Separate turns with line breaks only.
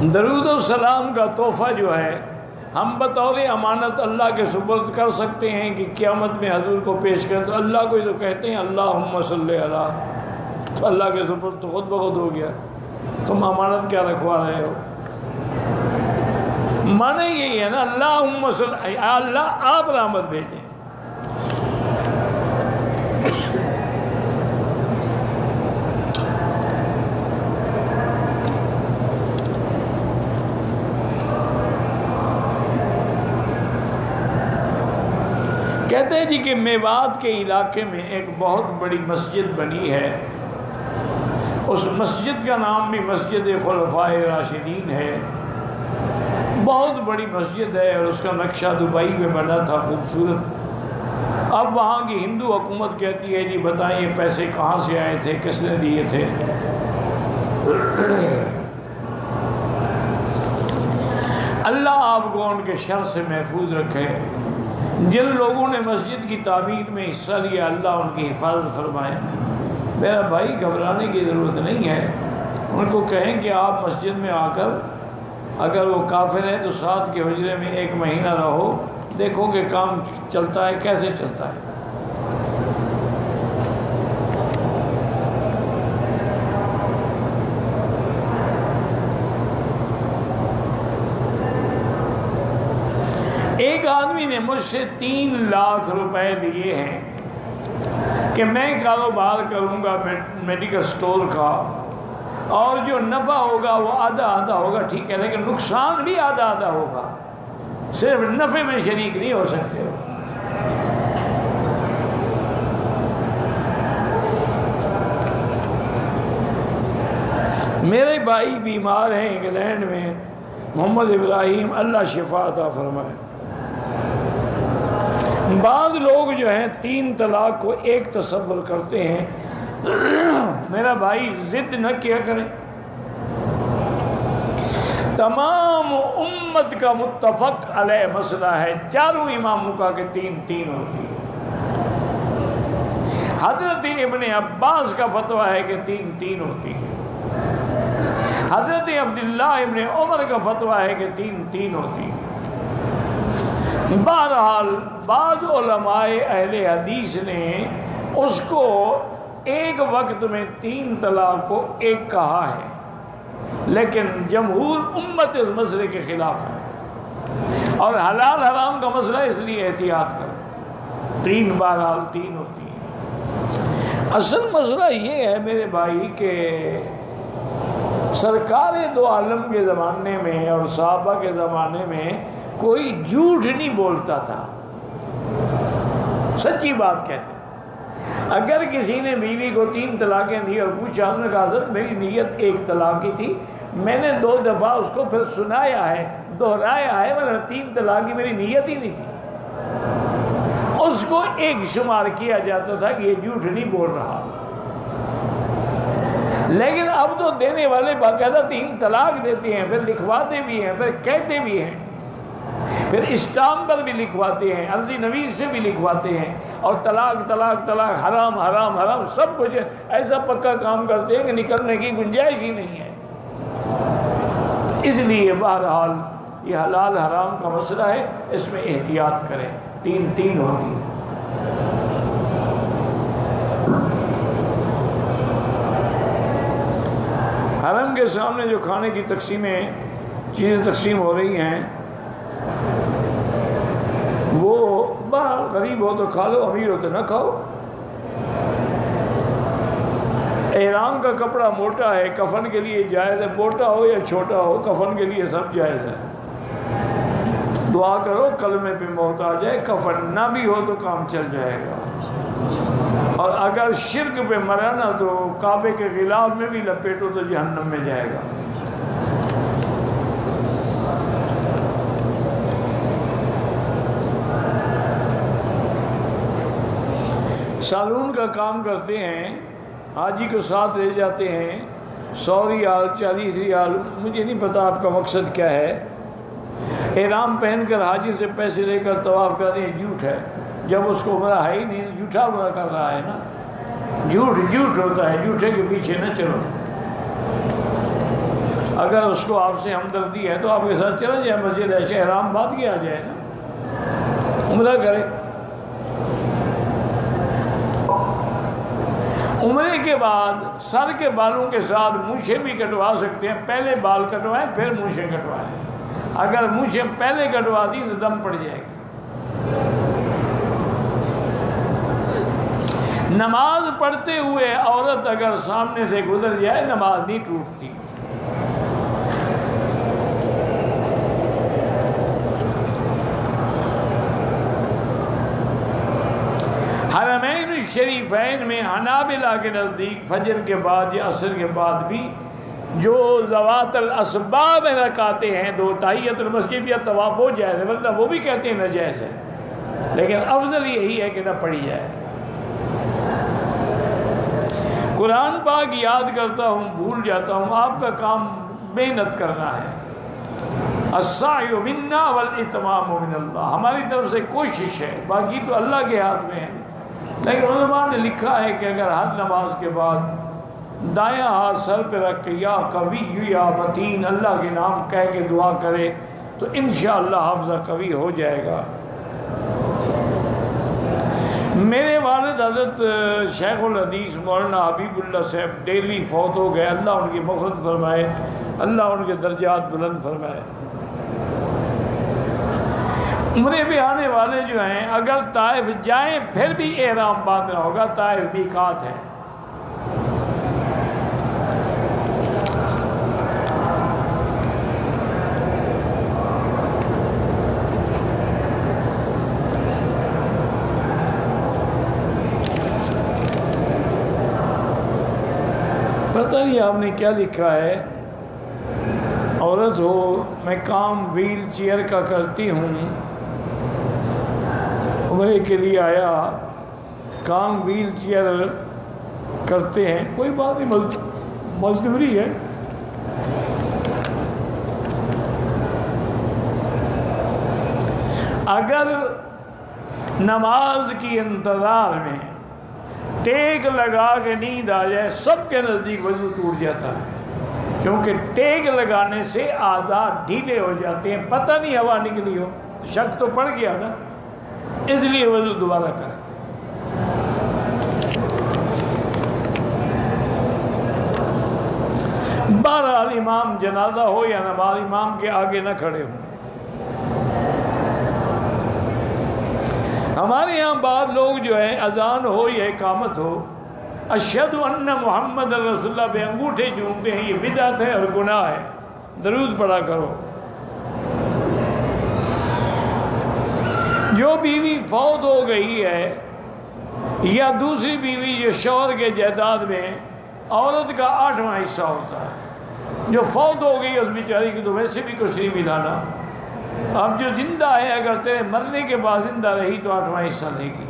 درود و سلام کا تحفہ جو ہے ہم بطور امانت اللہ کے سپرد کر سکتے ہیں کہ قیامت میں حضور کو پیش کریں، تو اللہ کو ہی تو کہتے ہیں اللہم صلی علی، تو اللہ کے سپرد تو خود بخود ہو گیا، تم امانت کیا رکھوا رہے ہو؟ معنی یہی ہے نا، اللہم صلی، اللہ آپ رحمت بھیجیں۔ کہتے ہیں جی کہ میوات کے علاقے میں ایک بہت بڑی مسجد بنی ہے، اس مسجد کا نام بھی مسجد خلفائے راشدین ہے، بہت بڑی مسجد ہے، اور اس کا نقشہ دبئی میں بنا تھا خوبصورت۔ اب وہاں کی ہندو حکومت کہتی ہے جی بتائیں یہ پیسے کہاں سے آئے تھے، کس نے دیے تھے؟ اللہ آپ کو ان کے شر سے محفوظ رکھے۔ جن لوگوں نے مسجد کی تعمیر میں حصہ لیا اللہ ان کی حفاظت فرمائے۔ میرا بھائی گھبرانے کی ضرورت نہیں ہے، ان کو کہیں کہ آپ مسجد میں آ کر اگر وہ کافر ہے تو ساتھ کے حجرے میں 1 مہینہ رہو، دیکھو کہ کام چلتا ہے کیسے چلتا ہے۔ ایک آدمی نے مجھ سے 3 لاکھ روپے لیے ہیں کہ میں کاروبار کروں گا میڈیکل سٹور کا، اور جو نفع ہوگا وہ آدھا آدھا ہوگا، ٹھیک ہے، لیکن نقصان بھی آدھا آدھا ہوگا، صرف نفع میں شریک نہیں ہو سکتے ہو۔ میرے بھائی بیمار ہیں انگلینڈ میں، محمد ابراہیم، اللہ شفا عطا فرمائے۔ بعض لوگ جو ہیں 3 طلاق کو ایک تصور کرتے ہیں۔ میرا بھائی ضد نہ کیا کریں، تمام امت کا متفق علیہ مسئلہ ہے، چاروں اماموں کا کہ 3 ہوتی ہے۔ حضرت ابن عباس کا فتویٰ ہے کہ 3 ہوتی ہے، حضرت عبداللہ ابن عمر کا فتویٰ ہے کہ 3 ہوتی ہے۔ بہرحال بعض علماء اہل حدیث نے اس کو ایک وقت میں 3 طلاق کو ایک کہا ہے، لیکن جمہور امت اس مسئلے کے خلاف ہے، اور حلال حرام کا مسئلہ اس لیے احتیاط کرو، 3 بہرحال 3 ہوتی ہے۔ اصل مسئلہ یہ ہے میرے بھائی کہ سرکار دو عالم کے زمانے میں اور صحابہ کے زمانے میں کوئی جھوٹ نہیں بولتا تھا، سچی بات کہتے تھے۔ اگر کسی نے بیوی کو 3 طلاقیں دی اور پوچھا، انہوں نے کہا حضرت میری نیت 1 طلاق کی تھی، میں نے 2 دفعہ اس کو پھر سنایا ہے، دہرایا ہے، ورنہ 3 طلاق کی میری نیت ہی نہیں تھی، اس کو 1 شمار کیا جاتا تھا کہ یہ جھوٹ نہیں بول رہا۔ لیکن اب تو دینے والے باقاعدہ 3 طلاق دیتے ہیں، پھر لکھواتے بھی ہیں، پھر کہتے بھی ہیں، پھر اسٹامپ پر بھی لکھواتے ہیں، عرضی نویس سے بھی لکھواتے ہیں، اور طلاق طلاق طلاق، حرام حرام حرام، سب کچھ ایسا پکا کام کرتے ہیں کہ نکلنے کی گنجائش ہی نہیں ہے۔ اس لیے بہرحال یہ حلال حرام کا مسئلہ ہے، اس میں احتیاط کریں، 3 ہوتی ہے۔ حرم کے سامنے جو کھانے کی چیزیں تقسیم ہو رہی ہیں، وہ غریب ہو تو کھا لو، امیر ہو تو نہ کھاؤ۔ احرام کا کپڑا موٹا ہے، کفن کے لیے جائز ہے، موٹا ہو یا چھوٹا ہو، کفن کے لیے سب جائز ہے۔ دعا کرو کلمے پہ موت آ جائے، کفن نہ بھی ہو تو کام چل جائے گا، اور اگر شرک پہ مرا نا تو کعبے کے غلاف میں بھی لپیٹو تو جہنم میں جائے گا۔ سالون کا کام کرتے ہیں، حاجی کو ساتھ لے جاتے ہیں، 100 ریال 40 ریال، مجھے نہیں پتا آپ کا مقصد کیا ہے۔ احرام پہن کر حاجی سے پیسے لے کر طواف کرتے ہیں، جھوٹ ہے، جب اس کو عمرہ ہے ہی نہیں، جھوٹا عمرہ کر رہا ہے نا، جھوٹ ہوتا ہے، جھوٹے کے پیچھے نہ چلو۔ اگر اس کو آپ سے ہمدردی ہے تو آپ کے ساتھ چلا جائے مسجد عائشہ حرام بات کیا آ جائے نا، عمرہ کرے۔ عمرے کے بعد سر کے بالوں کے ساتھ مونچھیں بھی کٹوا سکتے ہیں، پہلے بال کٹوائیں پھر مونچھیں کٹوائیں۔ اگر مونچھیں پہلے کٹوا دی تو دم پڑ جائے گی۔ نماز پڑھتے ہوئے عورت اگر سامنے سے گزر جائے نماز نہیں ٹوٹتی۔ حرمین شریفین میں حنابلہ کے نزدیک فجر کے بعد یا عصر کے بعد بھی جو ذوات الاسباب رکعتیں ہیں 2 تحیۃ المسجد یا طواف ہو جائے، ورنہ وہ بھی کہتے ہیں ناجائز ہے، لیکن افضل یہی ہے کہ نہ پڑھی جائے۔ قرآن پاک یاد کرتا ہوں بھول جاتا ہوں، آپ کا کام محنت کرنا ہے۔ السعی منا والاتمام من اللہ، ہماری طرف سے کوشش ہے، باقی تو اللہ کے ہاتھ میں ہے۔ لیکن علماء نے لکھا ہے کہ اگر ہر نماز کے بعد دایاں ہاتھ سر پہ رکھ کے یا قوی یا متین اللہ کے نام کہہ کے دعا کرے تو انشاءاللہ حافظہ قوی ہو جائے گا۔ میرے والد حضرت شیخ الحدیث مولانا حبیب اللہ صاحب ڈیلی فوت ہو گئے، اللہ ان کی مغفرت فرمائے، اللہ ان کے درجات بلند فرمائے۔ عمرے پہ آنے والے جو ہیں اگر طائف جائیں پھر بھی احرام باندھنا ہوگا، طائف میقات ہے۔ پتہ نہیں آپ نے کیا لکھا ہے، عورت ہو میں کام ویل چیئر کا کرتی ہوں، عمرے کے لیے آیا، کام ویل چیئر کرتے ہیں، کوئی بات نہیں، مزدوری ہے۔ اگر نماز کی انتظار میں ٹیک لگا کے نیند آ جائے سب کے نزدیک وضو ٹوٹ جاتا ہے، کیونکہ ٹیک لگانے سے اعضاء ڈھیلے ہو جاتے ہیں، پتہ نہیں ہوا نکلی ہو، شک تو پڑ گیا نا، اس لیے وضو دوبارہ کریں۔ بہرحال امام جنازہ ہو یا نماز امام کے آگے نہ کھڑے ہوں۔ ہمارے یہاں بعض لوگ جو ہے اذان ہو یا اقامت ہو اشہد ان محمد رسول اللہ پہ انگوٹھے چومتے ہیں، یہ بدعت ہے اور گناہ ہے، درود پڑھا کرو۔ جو بیوی فوت ہو گئی ہے یا دوسری بیوی جو شوہر کے جائیداد میں عورت کا 8واں حصہ ہوتا ہے، جو فوت ہو گئی اس بیچاری کی تو ویسے بھی کچھ نہیں ملانا، اب جو زندہ ہے اگر تیرے مرنے کے بعد زندہ رہی تو 8واں حصہ لے گی۔